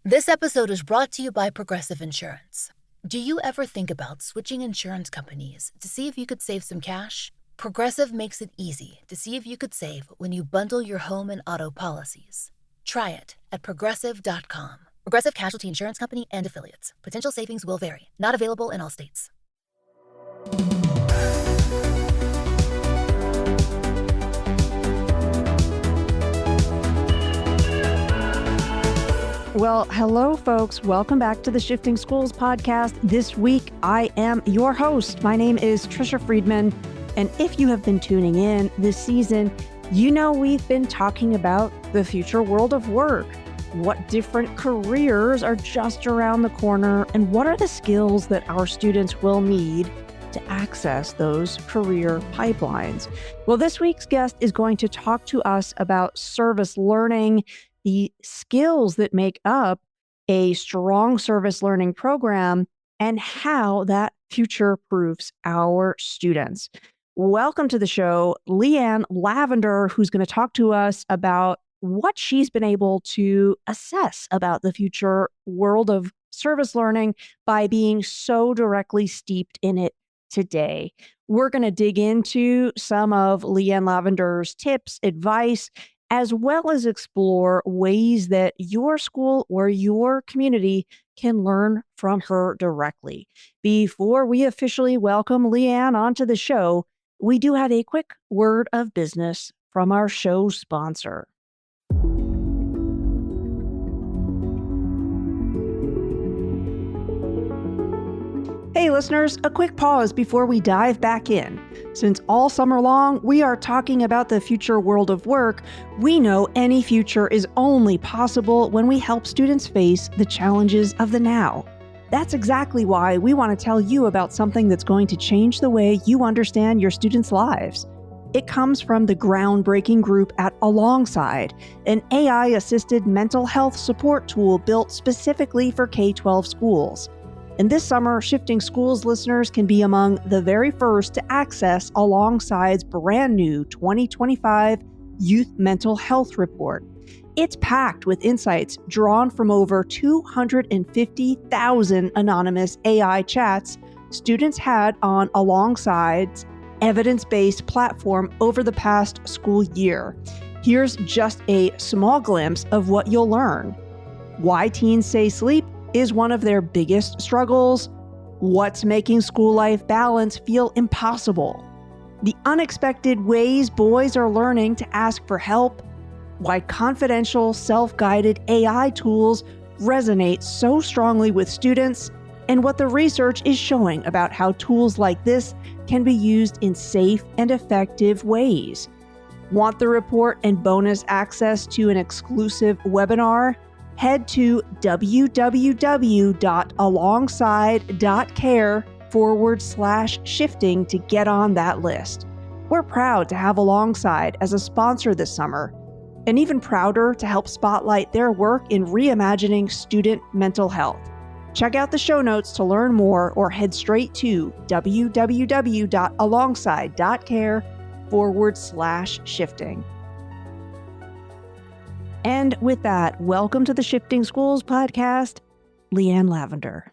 This episode is brought to you by Progressive Insurance. Do you ever think about switching insurance companies to see if you could save some cash? Progressive makes it easy to see if you could save when you bundle your home and auto policies. Try it at progressive.com. Progressive Casualty Insurance Company and Affiliates. Potential savings will vary. Not available in all states. Well, hello, folks. Welcome back to the Shifting Schools podcast. This week, I am your host. My name is Trisha Friedman. And if you have been tuning in this season, you know we've been talking about the future world of work, what different careers are just around the corner, and what are the skills that our students will need to access those career pipelines. Well, this week's guest is going to talk to us about service learning, the skills that make up a strong service learning program, and how that future-proofs our students. Welcome to the show, Leanne Lavender, who's going to talk to us about what she's been able to assess about the future world of service learning by being so directly steeped in it today. We're going to dig into some of Leanne Lavender's tips, advice, as well as explore ways that your school or your community can learn from her directly. Before we officially welcome Leanne onto the show, we do have a quick word of business from our show sponsor. Hey listeners, a quick pause before we dive back in. Since all summer long, we are talking about the future world of work, we know any future is only possible when we help students face the challenges of the now. That's exactly why we want to tell you about something that's going to change the way you understand your students' lives. It comes from the groundbreaking group at Alongside, an AI-assisted mental health support tool built specifically for K-12 schools. And this summer, Shifting Schools listeners can be among the very first to access Alongside's brand new 2025 Youth Mental Health Report. It's packed with insights drawn from over 250,000 anonymous AI chats students had on Alongside's evidence-based platform over the past school year. Here's just a small glimpse of what you'll learn. Why teens say sleep is one of their biggest struggles, what's making school life balance feel impossible, the unexpected ways boys are learning to ask for help, why confidential, self-guided AI tools resonate so strongly with students, and what the research is showing about how tools like this can be used in safe and effective ways. Want the report and bonus access to an exclusive webinar? Head to www.alongside.care/shifting to get on that list. We're proud to have Alongside as a sponsor this summer, and even prouder to help spotlight their work in reimagining student mental health. Check out the show notes to learn more or head straight to www.alongside.care/shifting. And with that, welcome to the Shifting Schools podcast, Leanne Lavender.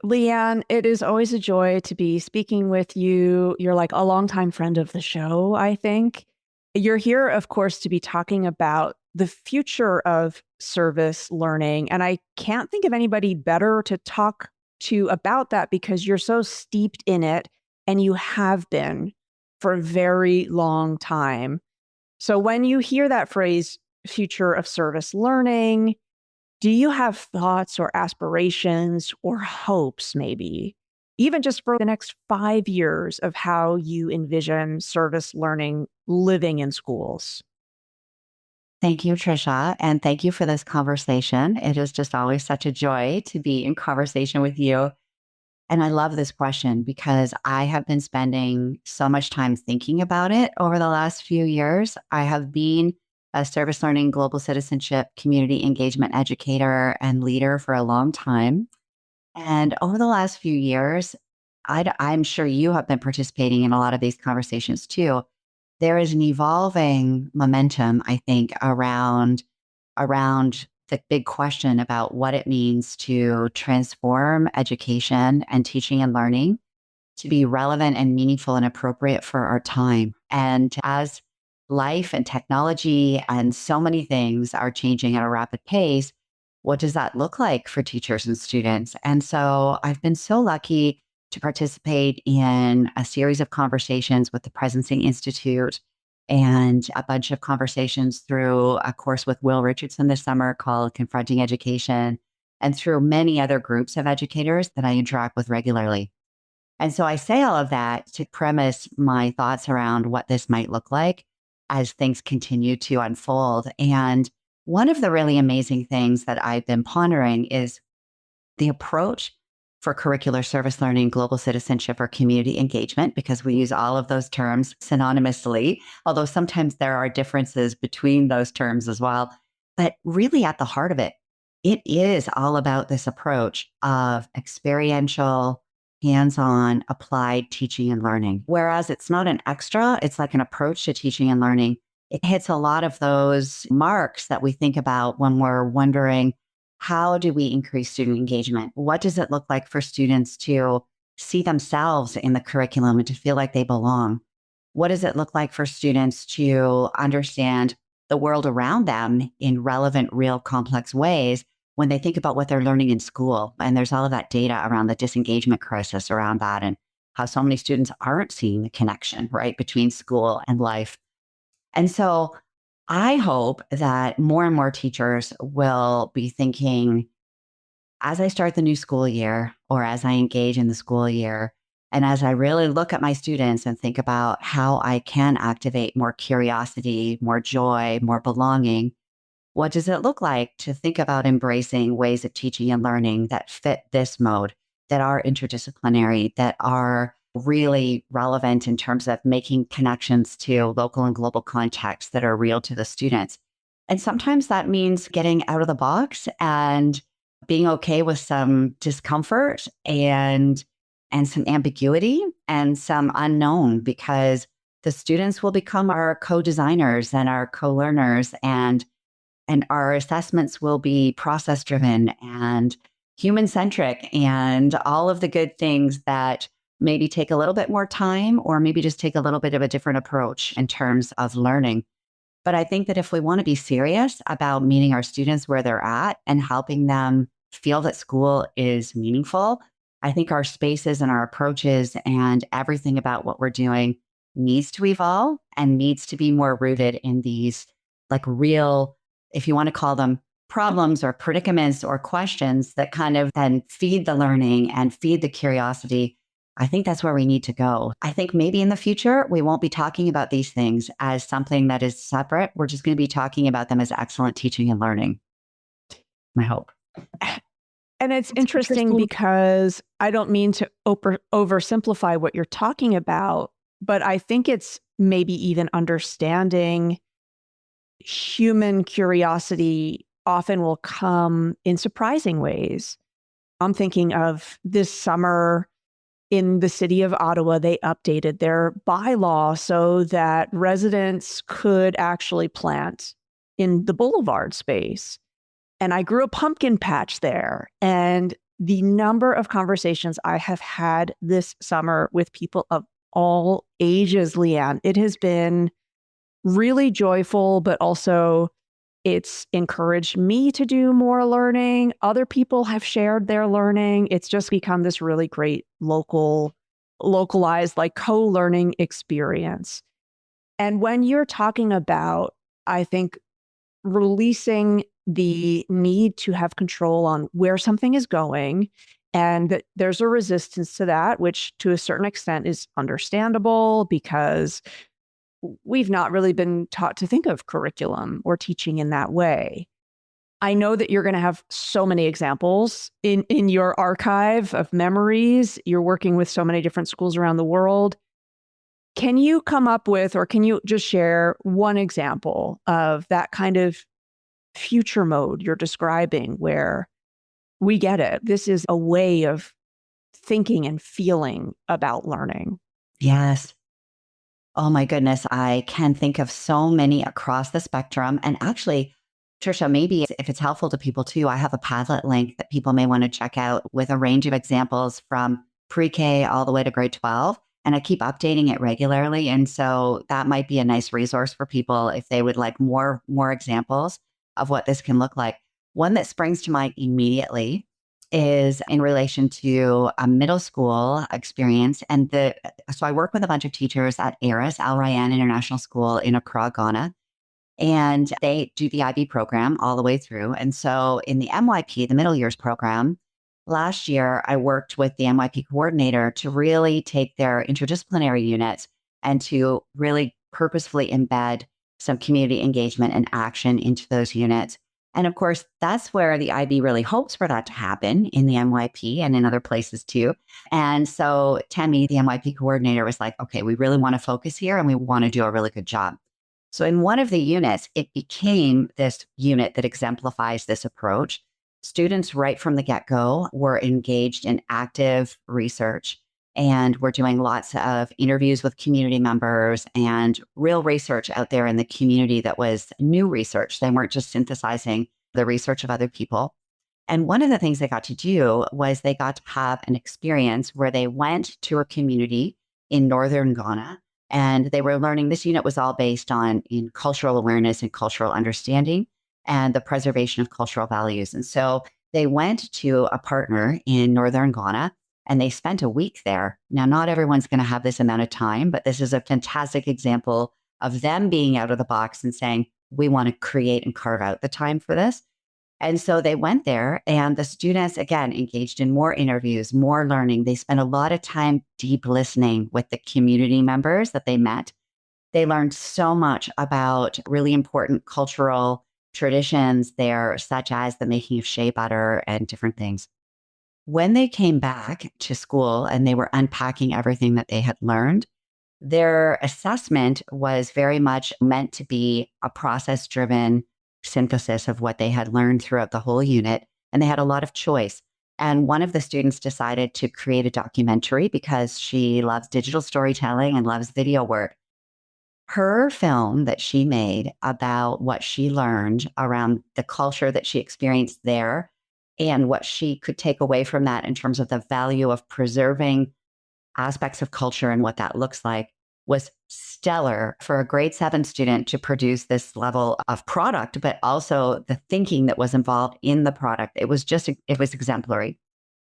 Leanne, it is always a joy to be speaking with you. You're like a longtime friend of the show, I think. You're here, of course, to be talking about the future of service learning. And I can't think of anybody better to talk to about that because you're so steeped in it and you have been for a very long time. So when you hear that phrase, future of service learning, do you have thoughts or aspirations or hopes maybe, even just for the next 5 years of how you envision service learning living in schools? Thank you, Trisha, and thank you for this conversation. It is just always such a joy to be in conversation with you. And I love this question because I have been spending so much time thinking about it over the last few years. I have been a service learning, global citizenship, community engagement educator and leader for a long time. And over the last few years, I'm sure you have been participating in a lot of these conversations too. There is an evolving momentum, I think, around the big question about what it means to transform education and teaching and learning to be relevant and meaningful and appropriate for our time. And as life and technology and so many things are changing at a rapid pace, what does that look like for teachers and students? And so I've been so lucky to participate in a series of conversations with the Presidency Institute and a bunch of conversations through a course with Will Richardson this summer called Confronting Education, and through many other groups of educators that I interact with regularly. And so I say all of that to premise my thoughts around what this might look like as things continue to unfold. And one of the really amazing things that I've been pondering is the approach for curricular service learning, global citizenship, or community engagement, because we use all of those terms synonymously, although sometimes there are differences between those terms as well. But really, at the heart of it, it is all about this approach of experiential, hands on, applied teaching and learning. Whereas it's not an extra, it's like an approach to teaching and learning. It hits a lot of those marks that we think about when we're wondering, how do we increase student engagement? What does it look like for students to see themselves in the curriculum and to feel like they belong? What does it look like for students to understand the world around them in relevant, real, complex ways when they think about what they're learning in school? And there's all of that data around the disengagement crisis around that, and how so many students aren't seeing the connection, right, between school and life. And so I hope that more and more teachers will be thinking, as I start the new school year or as I engage in the school year, and as I really look at my students and think about how I can activate more curiosity, more joy, more belonging, what does it look like to think about embracing ways of teaching and learning that fit this mode, that are interdisciplinary, that are really relevant in terms of making connections to local and global contexts that are real to the students? And sometimes that means getting out of the box and being okay with some discomfort and some ambiguity and some unknown, because the students will become our co-designers and our co-learners, and our assessments will be process driven and human centric and all of the good things that maybe take a little bit more time or maybe just take a little bit of a different approach in terms of learning. But I think that if we want to be serious about meeting our students where they're at and helping them feel that school is meaningful, I think our spaces and our approaches and everything about what we're doing needs to evolve and needs to be more rooted in these like real, if you want to call them problems or predicaments or questions that kind of then feed the learning and feed the curiosity. I think that's where we need to go. I think maybe in the future, we won't be talking about these things as something that is separate. We're just going to be talking about them as excellent teaching and learning. My hope. And it's It's interesting interesting. because I don't mean to oversimplify what you're talking about, but I think it's maybe even understanding human curiosity often will come in surprising ways. I'm thinking of this summer in the city of Ottawa, they updated their bylaw so that residents could actually plant in the boulevard space. And I grew a pumpkin patch there. And the number of conversations I have had this summer with people of all ages, Leanne, it has been really joyful, but also it's encouraged me to do more learning. Other people have shared their learning. It's just become this really great localized, like co-learning experience. And when you're talking about, I think, releasing the need to have control on where something is going, and that there's a resistance to that, which to a certain extent is understandable because we've not really been taught to think of curriculum or teaching in that way. I know that you're going to have so many examples in your archive of memories. You're working with so many different schools around the world. Can you come up with, or can you just share one example of that kind of future mode you're describing where We get it. This is a way of thinking and feeling about learning. Yes. Oh my goodness. I can think of so many across the spectrum. And actually, Trisha, maybe if it's helpful to people too, I have a Padlet link that people may want to check out with a range of examples from pre-K all the way to grade 12. And I keep updating it regularly. And so that might be a nice resource for people if they would like more examples of what this can look like. One that springs to mind immediately is in relation to a middle school experience. So I work with a bunch of teachers at ARIS, Al Rayyan International School in Accra, Ghana, and they do the IB program all the way through. And so in the MYP, the middle years program, last year I worked with the MYP coordinator to really take their interdisciplinary units and to really purposefully embed some community engagement and action into those units. And of course, that's where the IB really hopes for that to happen in the MYP and in other places too. And so Tammy, the MYP coordinator, was like, okay, we really want to focus here and we want to do a really good job. So in one of the units, it became this unit that exemplifies this approach. Students right from the get-go were engaged in active research, and we're doing lots of interviews with community members and real research out there in the community that was new research. They weren't just synthesizing the research of other people. And one of the things they got to do was they got to have an experience where they went to a community in northern Ghana, and they were learning. This unit was all based on in cultural awareness and cultural understanding and the preservation of cultural values. And so they went to a partner in northern Ghana and they spent a week there. Now, not everyone's going to have this amount of time, but this is a fantastic example of them being out of the box and saying, we want to create and carve out the time for this. And so they went there, and the students, again, engaged in more interviews, more learning. They spent a lot of time deep listening with the community members that they met. They learned so much about really important cultural traditions there, such as the making of shea butter and different things. When they came back to school and they were unpacking everything that they had learned, their assessment was very much meant to be a process driven synthesis of what they had learned throughout the whole unit. And they had a lot of choice. And one of the students decided to create a documentary because she loves digital storytelling and loves video work. Her film that she made about what she learned around the culture that she experienced there and what she could take away from that in terms of the value of preserving aspects of culture and what that looks like was stellar for a grade 7 student to produce this level of product, but also the thinking that was involved in the product. It was exemplary.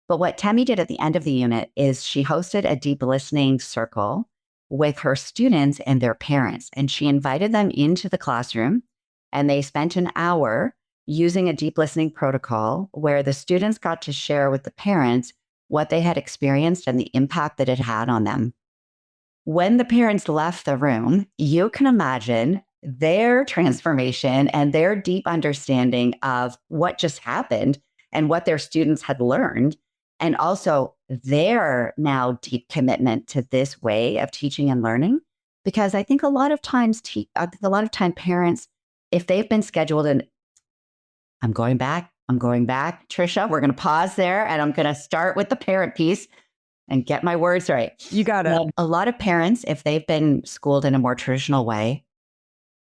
But what Temi did at the end of the unit is she hosted a deep listening circle with her students and their parents. And she invited them into the classroom and they spent an hour using a deep listening protocol where the students got to share with the parents what they had experienced and the impact that it had on them. When the parents left the room, you can imagine their transformation and their deep understanding of what just happened and what their students had learned. And also their now deep commitment to this way of teaching and learning. Because I think a lot of times, parents, if they've been scheduled and I'm going back, Trisha, we're going to pause there and I'm going to start with the parent piece and get my words right. You got it. A lot of parents, if they've been schooled in a more traditional way,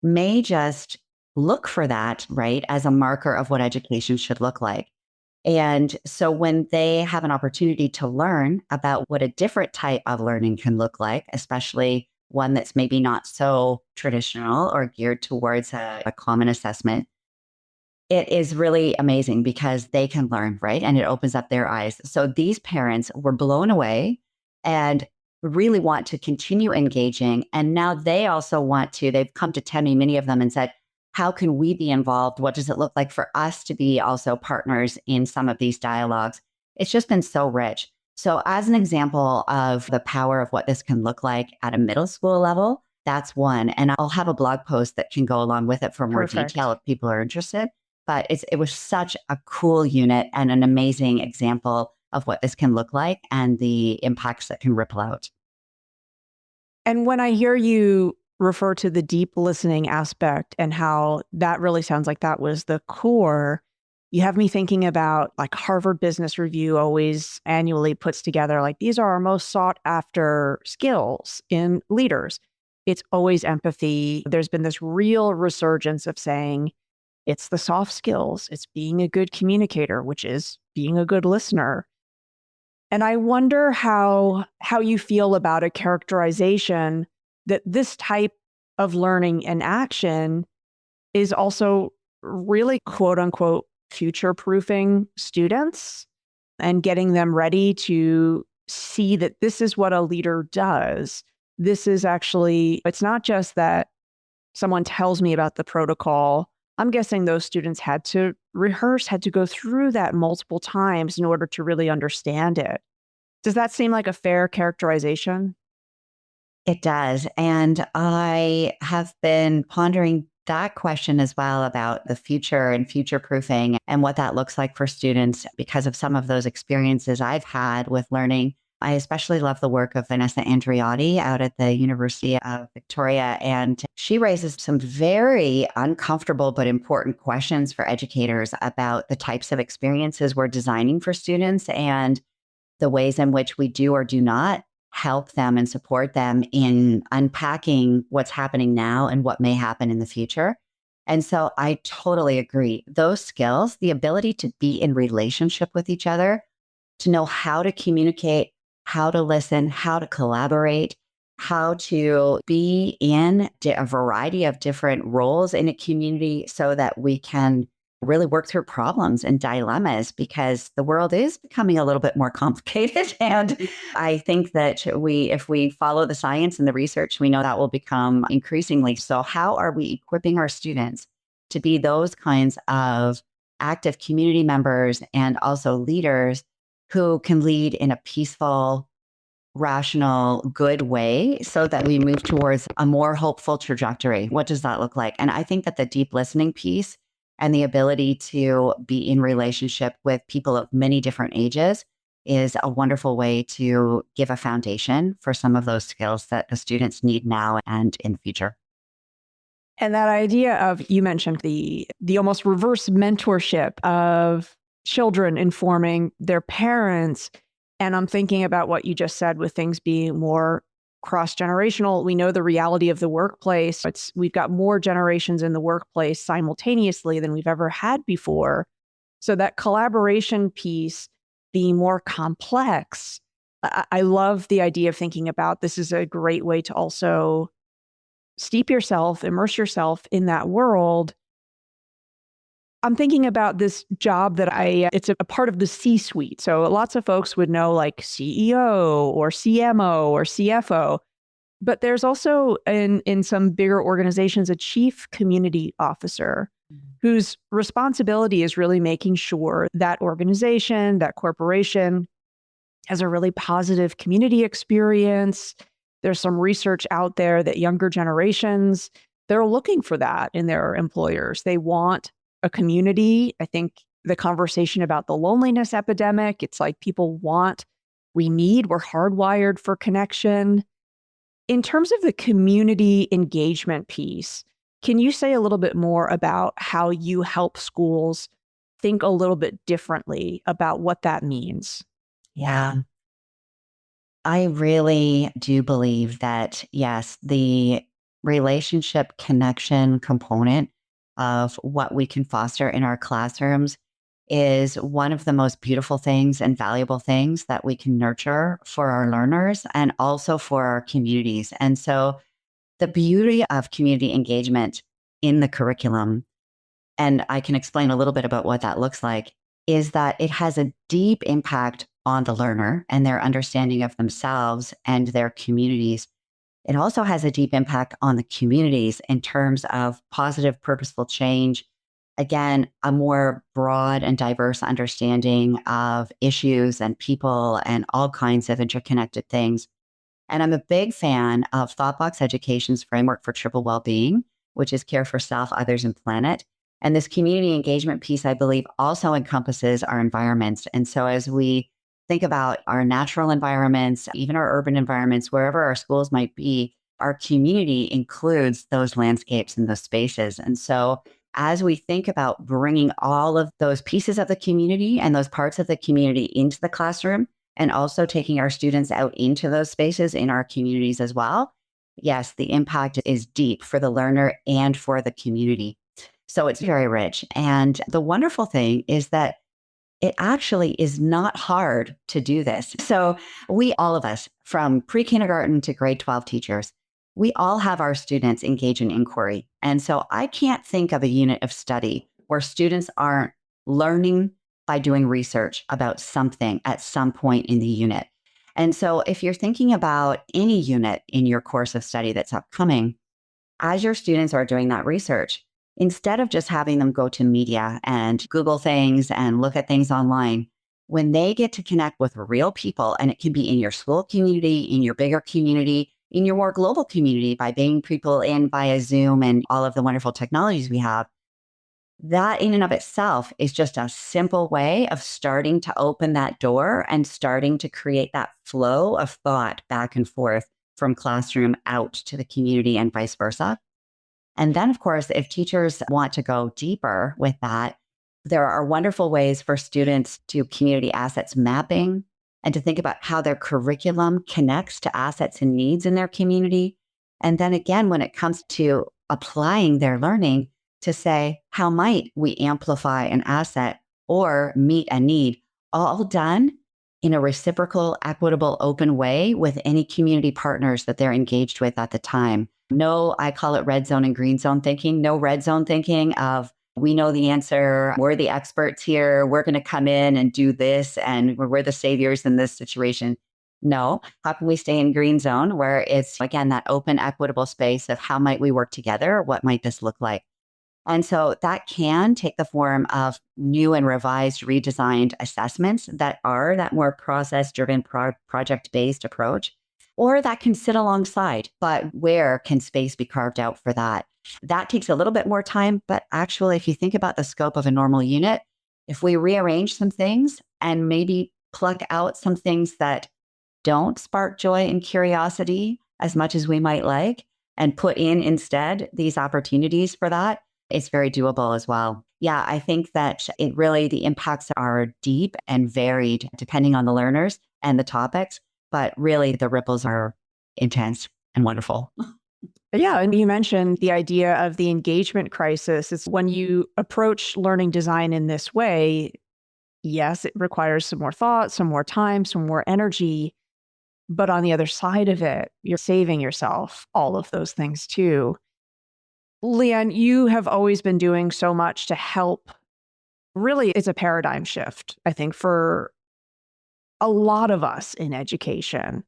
may just look for that, right, as a marker of what education should look like. And so when they have an opportunity to learn about what a different type of learning can look like, especially one that's maybe not so traditional or geared towards a common assessment, it is really amazing because they can learn, right? And it opens up their eyes. So these parents were blown away and really want to continue engaging. And now they also they've come to Temi, many of them, and said, how can we be involved? What does it look like for us to be also partners in some of these dialogues? It's just been so rich. So as an example of the power of what this can look like at a middle school level, that's one. And I'll have a blog post that can go along with it for more detail if people are interested. But it was such a cool unit and an amazing example of what this can look like and the impacts that can ripple out. And when I hear you refer to the deep listening aspect and how that really sounds like that was the core, You have me thinking about like Harvard Business Review always annually puts together like these are our most sought after skills in leaders. It's always empathy. There's been this real resurgence of saying it's the soft skills. It's being a good communicator, which is being a good listener. And I wonder how you feel about a characterization that this type of learning and action is also really quote unquote future proofing students and getting them ready to see that this is what a leader does. This is actually, it's not just that someone tells me about the protocol. I'm guessing those students had to rehearse, had to go through that multiple times in order to really understand it. Does that seem like a fair characterization? It does. And I have been pondering that question as well about the future and future proofing and what that looks like for students because of some of those experiences I've had with learning. I especially love the work of Vanessa Andriotti out at the University of Victoria. And she raises some very uncomfortable but important questions for educators about the types of experiences we're designing for students and the ways in which we do or do not help them and support them in unpacking what's happening now and what may happen in the future. And so I totally agree. Those skills, the ability to be in relationship with each other, to know how to communicate, how to listen, how to collaborate, how to be in a variety of different roles in a community so that we can really work through problems and dilemmas because the world is becoming a little bit more complicated. And I think that if we follow the science and the research, we know that will become increasingly so. How are we equipping our students to be those kinds of active community members and also leaders who can lead in a peaceful, rational, good way so that we move towards a more hopeful trajectory? What does that look like? And I think that the deep listening piece and the ability to be in relationship with people of many different ages is a wonderful way to give a foundation for some of those skills that the students need now and in the future. And that idea of, you mentioned the almost reverse mentorship of children informing their parents. And I'm thinking about what you just said with things being more cross-generational. We know the reality of the workplace. We've got more generations in the workplace simultaneously than we've ever had before. So that collaboration piece being more complex, I love the idea of thinking about this is a great way to also steep yourself, immerse yourself in that world. I'm thinking about this job that it's a part of the C-suite. So lots of folks would know like CEO or CMO or CFO, but there's also in some bigger organizations, a chief community officer whose responsibility is really making sure that organization, that corporation has a really positive community experience. There's some research out there that younger generations, they're looking for that in their employers. They want a community. I think the conversation about the loneliness epidemic, it's like we're hardwired for connection. In terms of the community engagement piece, can you say a little bit more about how you help schools think a little bit differently about what that means? Yeah. I really do believe that, yes, the relationship connection component of what we can foster in our classrooms is one of the most beautiful things and valuable things that we can nurture for our learners and also for our communities. And so the beauty of community engagement in the curriculum, and I can explain a little bit about what that looks like, is that it has a deep impact on the learner and their understanding of themselves and their communities. It also has a deep impact on the communities in terms of positive, purposeful change. Again, a more broad and diverse understanding of issues and people and all kinds of interconnected things. And I'm a big fan of Thoughtbox Education's framework for triple well-being, which is care for self, others, and planet. And this community engagement piece, I believe, also encompasses our environments. And so as we think about our natural environments, even our urban environments, wherever our schools might be, our community includes those landscapes and those spaces. And so as we think about bringing all of those pieces of the community and those parts of the community into the classroom, and also taking our students out into those spaces in our communities as well, yes, the impact is deep for the learner and for the community. So it's very rich. And the wonderful thing is that it actually is not hard to do this. So we, all of us, from pre-kindergarten to grade 12 teachers, we all have our students engage in inquiry. And so I can't think of a unit of study where students aren't learning by doing research about something at some point in the unit. And so if you're thinking about any unit in your course of study that's upcoming, as your students are doing that research, instead of just having them go to media and Google things and look at things online, when they get to connect with real people, and it can be in your school community, in your bigger community, in your more global community by bringing people in via Zoom and all of the wonderful technologies we have, that in and of itself is just a simple way of starting to open that door and starting to create that flow of thought back and forth from classroom out to the community and vice versa. And then, of course, if teachers want to go deeper with that, there are wonderful ways for students to community assets mapping and to think about how their curriculum connects to assets and needs in their community. And then again, when it comes to applying their learning, to say, how might we amplify an asset or meet a need, all done in a reciprocal, equitable, open way with any community partners that they're engaged with at the time. No, I call it red zone and green zone thinking. No red zone thinking of, we know the answer, we're the experts here, we're going to come in and do this, and we're the saviors in this situation. No, how can we stay in green zone where it's, again, that open, equitable space of how might we work together? What might this look like? And so that can take the form of new and revised, redesigned assessments that are that more process driven, project based approach, or that can sit alongside. But where can space be carved out for that? That takes a little bit more time. But actually, if you think about the scope of a normal unit, if we rearrange some things and maybe pluck out some things that don't spark joy and curiosity as much as we might like, and put in instead these opportunities for that, it's very doable as well. Yeah, I think that it really, the impacts are deep and varied depending on the learners and the topics, but really the ripples are intense and wonderful. Yeah. And you mentioned the idea of the engagement crisis. It's when you approach learning design in this way, yes, it requires some more thought, some more time, some more energy. But on the other side of it, you're saving yourself all of those things too. Leanne, you have always been doing so much to help. Really, it's a paradigm shift, I think, for a lot of us in education.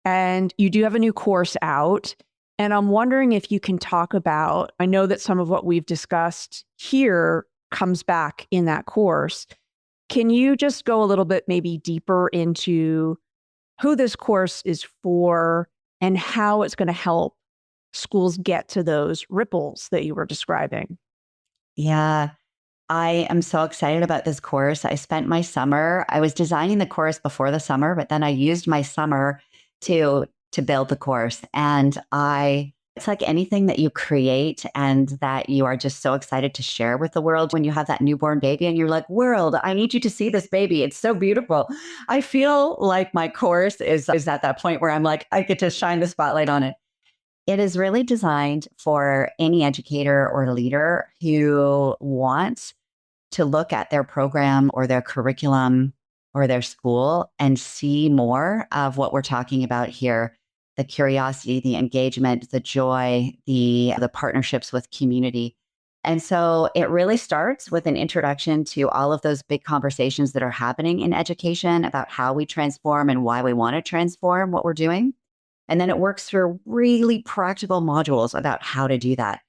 And you do have a new course out. And I'm wondering if you can talk about, I know that some of what we've discussed here comes back in that course. Can you just go a little bit maybe deeper into who this course is for and how it's going to help schools get to those ripples that you were describing? Yeah, I am so excited about this course. I spent my summer, I was designing the course before the summer, but then I used my summer to build the course. And it's like anything that you create and that you are just so excited to share with the world when you have that newborn baby and you're like, world, I need you to see this baby. It's so beautiful. I feel like my course is at that point where I'm like, I get to shine the spotlight on it. It is really designed for any educator or leader who wants to look at their program or their curriculum or their school and see more of what we're talking about here: the curiosity, the engagement, the joy, the partnerships with community. And so it really starts with an introduction to all of those big conversations that are happening in education about how we transform and why we want to transform what we're doing. And then it works through really practical modules about how to do that,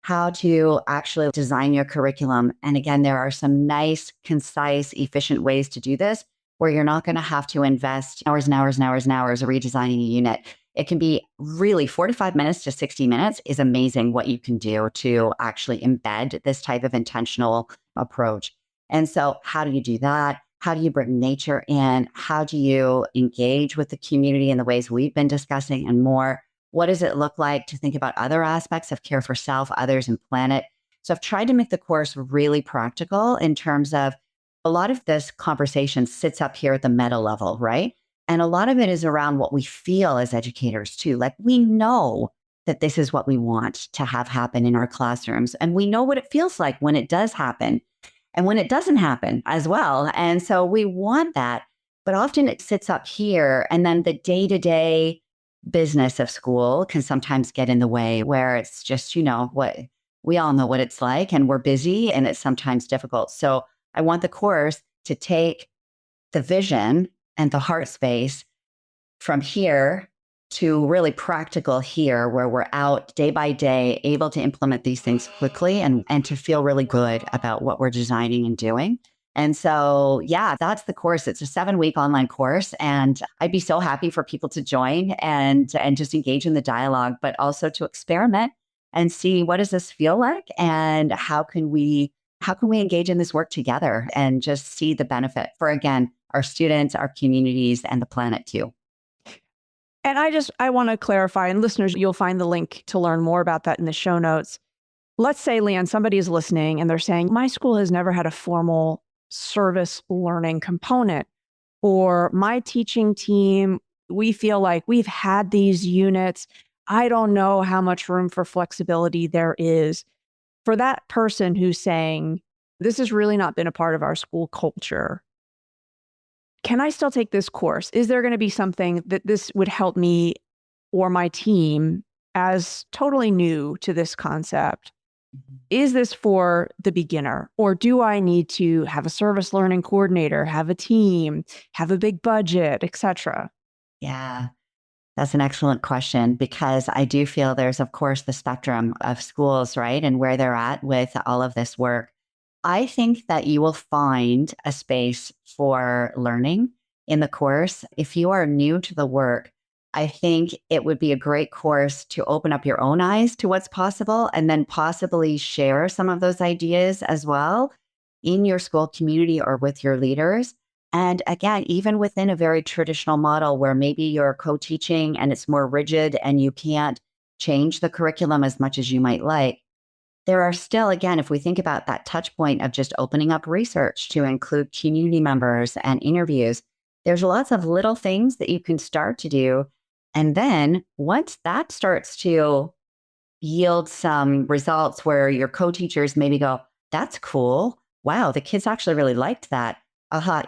how to actually design your curriculum. And again, there are some nice, concise, efficient ways to do this where you're not going to have to invest hours and hours and hours and hours redesigning a unit. It can be really 45 minutes to 60 minutes is amazing what you can do to actually embed this type of intentional approach. And so how do you do that? How do you bring nature in? How do you engage with the community in the ways we've been discussing and more? What does it look like to think about other aspects of care for self, others, and planet? So I've tried to make the course really practical in terms of a lot of this conversation sits up here at the meta level, right? And a lot of it is around what we feel as educators too. Like we know that this is what we want to have happen in our classrooms. And we know what it feels like when it does happen and when it doesn't happen as well. And so we want that, but often it sits up here. And then the day to day business of school can sometimes get in the way where it's just, what we all know what it's like and we're busy and it's sometimes difficult. So I want the course to take the vision and the heart space from here to really practical here, where we're out day by day, able to implement these things quickly and to feel really good about what we're designing and doing. And so, yeah, that's the course. It's a 7-week online course. And I'd be so happy for people to join and just engage in the dialogue, but also to experiment and see what does this feel like and how can we engage in this work together and just see the benefit for, again, our students, our communities, and the planet too. And I want to clarify, and listeners, you'll find the link to learn more about that in the show notes. Let's say, Leanne, somebody is listening and they're saying, my school has never had a formal service learning component, or my teaching team, we feel like we've had these units. I don't know how much room for flexibility there is. For that person who's saying, this has really not been a part of our school culture, can I still take this course? Is there going to be something that this would help me or my team as totally new to this concept? Is this for the beginner, or do I need to have a service learning coordinator, have a team, have a big budget, etc.? Yeah. That's an excellent question because I do feel there's, of course, the spectrum of schools, right? And where they're at with all of this work. I think that you will find a space for learning in the course. If you are new to the work, I think it would be a great course to open up your own eyes to what's possible and then possibly share some of those ideas as well in your school community or with your leaders. And again, even within a very traditional model where maybe you're co-teaching and it's more rigid and you can't change the curriculum as much as you might like, there are still, again, if we think about that touch point of just opening up research to include community members and interviews, there's lots of little things that you can start to do. And then once that starts to yield some results where your co-teachers maybe go, that's cool. Wow, the kids actually really liked that.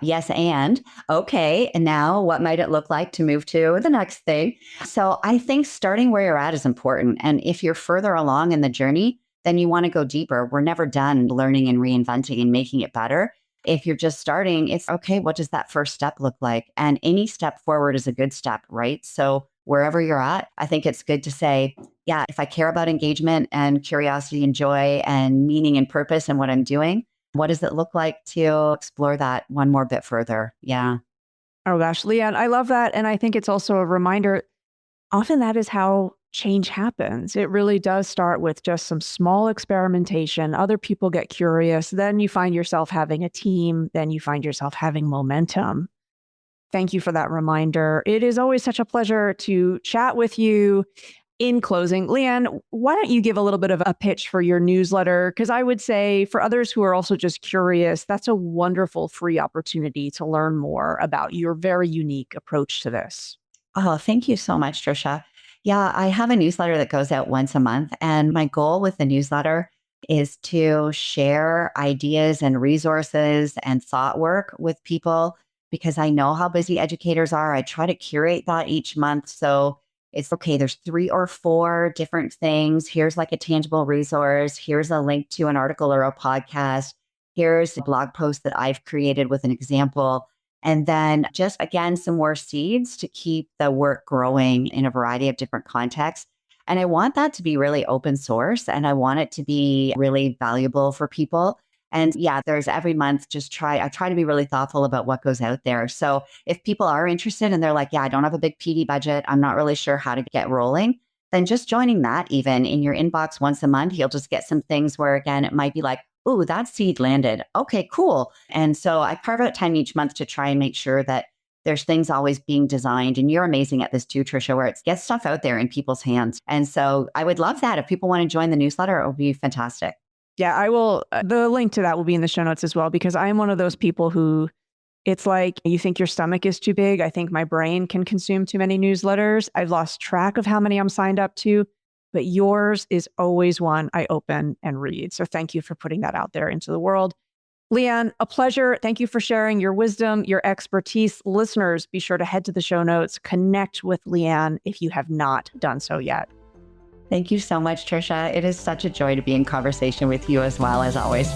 Yes, and okay. And now what might it look like to move to the next thing? So I think starting where you're at is important. And if you're further along in the journey, then you want to go deeper. We're never done learning and reinventing and making it better. If you're just starting, it's okay. What does that first step look like? And any step forward is a good step, right? So wherever you're at, I think it's good to say, yeah, if I care about engagement and curiosity and joy and meaning and purpose and what I'm doing, what does it look like to explore that one more bit further? Yeah. Oh gosh, Leanne, I love that. And I think it's also a reminder, often that is how change happens. It really does start with just some small experimentation. Other people get curious. Then you find yourself having a team. Then you find yourself having momentum. Thank you for that reminder. It is always such a pleasure to chat with you. In closing, Leanne, why don't you give a little bit of a pitch for your newsletter? Because I would say for others who are also just curious, that's a wonderful free opportunity to learn more about your very unique approach to this. Oh, thank you so much, Trisha. Yeah, I have a newsletter that goes out once a month. And my goal with the newsletter is to share ideas and resources and thought work with people because I know how busy educators are. I try to curate that each month. So it's okay, there's 3 or 4 different things. Here's like a tangible resource. Here's a link to an article or a podcast. Here's a blog post that I've created with an example. And then just again, some more seeds to keep the work growing in a variety of different contexts. And I want that to be really open source and I want it to be really valuable for people. And yeah, there's every month, I try to be really thoughtful about what goes out there. So if people are interested and they're like, yeah, I don't have a big PD budget, I'm not really sure how to get rolling, then just joining that even in your inbox once a month, you'll just get some things where again, it might be like, oh, that seed landed. Okay, cool. And so I carve out time each month to try and make sure that there's things always being designed. And you're amazing at this too, Trisha, where it gets stuff out there in people's hands. And so I would love that. If people want to join the newsletter, it would be fantastic. Yeah, I will. The link to that will be in the show notes as well, because I'm one of those people who it's like you think your stomach is too big. I think my brain can consume too many newsletters. I've lost track of how many I'm signed up to, but yours is always one I open and read. So thank you for putting that out there into the world. Leanne, a pleasure. Thank you for sharing your wisdom, your expertise. Listeners, be sure to head to the show notes, connect with Leanne if you have not done so yet. Thank you so much, Trisha. It is such a joy to be in conversation with you as well, as always.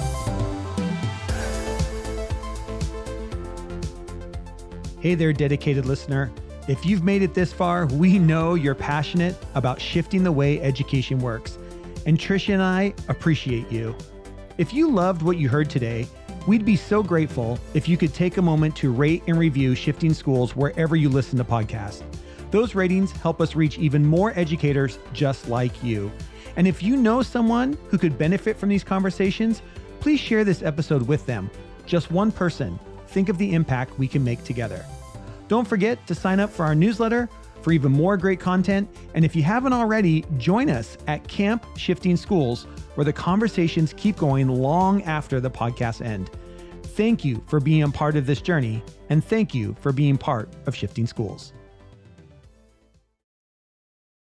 Hey there, dedicated listener. If you've made it this far, we know you're passionate about shifting the way education works. And Trisha and I appreciate you. If you loved what you heard today, we'd be so grateful if you could take a moment to rate and review Shifting Schools wherever you listen to podcasts. Those ratings help us reach even more educators just like you. And if you know someone who could benefit from these conversations, please share this episode with them. Just one person. Think of the impact we can make together. Don't forget to sign up for our newsletter for even more great content. And if you haven't already, join us at Camp Shifting Schools, where the conversations keep going long after the podcasts end. Thank you for being a part of this journey, and thank you for being part of Shifting Schools.